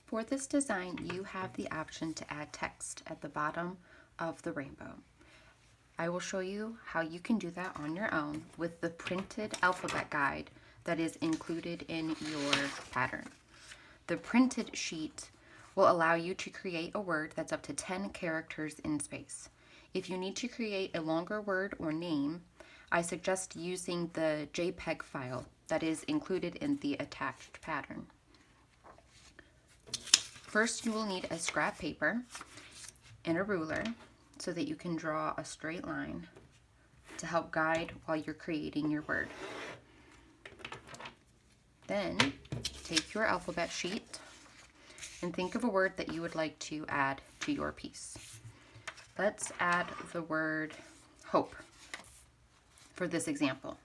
For this design, you have the option to add text at the bottom of the rainbow. I will show you how you can do that on your own with the printed alphabet guide that is included in your pattern. The printed sheet will allow you to create a word that's up to 10 characters in space. If you need to create a longer word or name, I suggest using the JPEG file that is included in the attached pattern. First, you will need a scrap paper and a ruler so that you can draw a straight line to help guide while you're creating your word. Then, take your alphabet sheet and think of a word that you would like to add to your piece. Let's add the word hope for this example.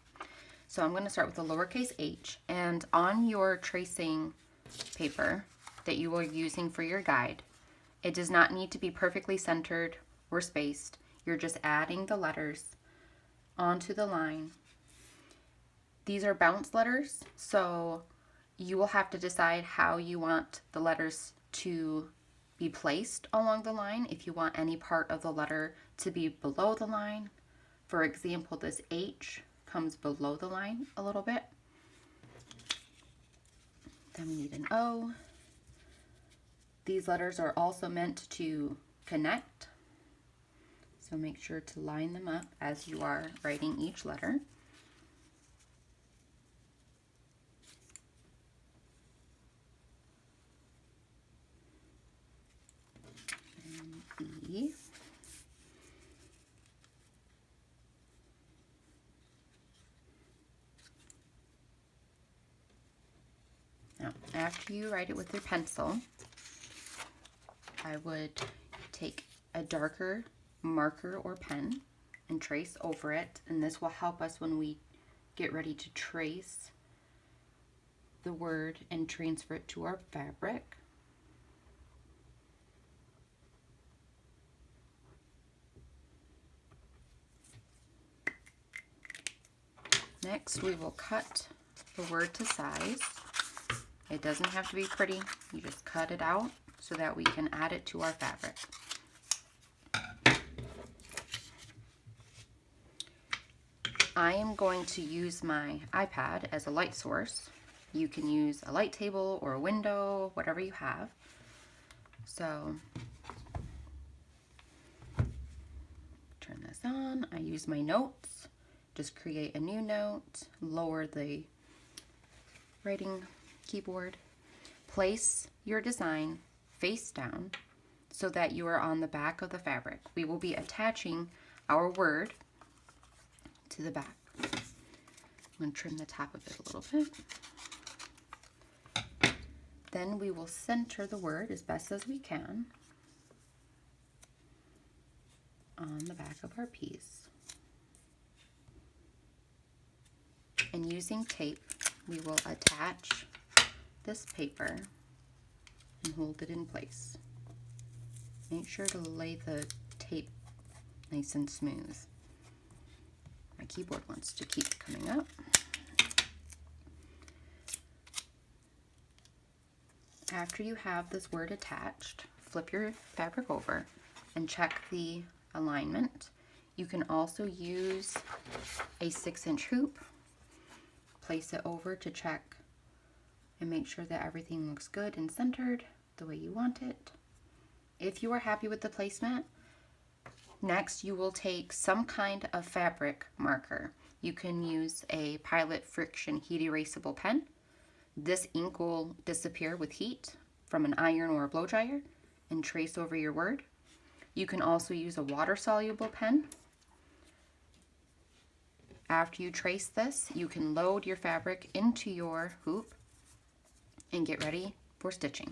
So I'm going to start with a lowercase h, and on your tracing paper that you are using for your guide, it does not need to be perfectly centered or spaced. You're just adding the letters onto the line. These are bounce letters, so you will have to decide how you want the letters to be placed along the line. If you want any part of the letter to be below the line, for example, this H comes below the line a little bit. Then we need an O. These letters are also meant to connect, so make sure to line them up as you are writing each letter. And E. Now, after you write it with your pencil, I would take a darker marker or pen and trace over it, and this will help us when we get ready to trace the word and transfer it to our fabric. Next, we will cut the word to size. It doesn't have to be pretty, you just cut it out so that we can add it to our fabric. I am going to use my iPad as a light source. You can use a light table or a window, whatever you have. So, turn this on. I use my notes. Just create a new note, lower the writing keyboard. Place your design face down so that you are on the back of the fabric. We will be attaching our word to the back. I'm going to trim the top of it a little bit. Then we will center the word as best as we can on the back of our piece. And using tape, we will attach this paper and hold it in place. Make sure to lay the tape nice and smooth. My keyboard wants to keep coming up. After you have this word attached, flip your fabric over and check the alignment. You can also use a 6-inch hoop. Place it over to check and make sure that everything looks good and centered the way you want it. If you are happy with the placement, next you will take some kind of fabric marker. You can use a Pilot Friction heat erasable pen. This ink will disappear with heat from an iron or a blow dryer and trace over your word. You can also use a water-soluble pen. After you trace this, you can load your fabric into your hoop and get ready for stitching.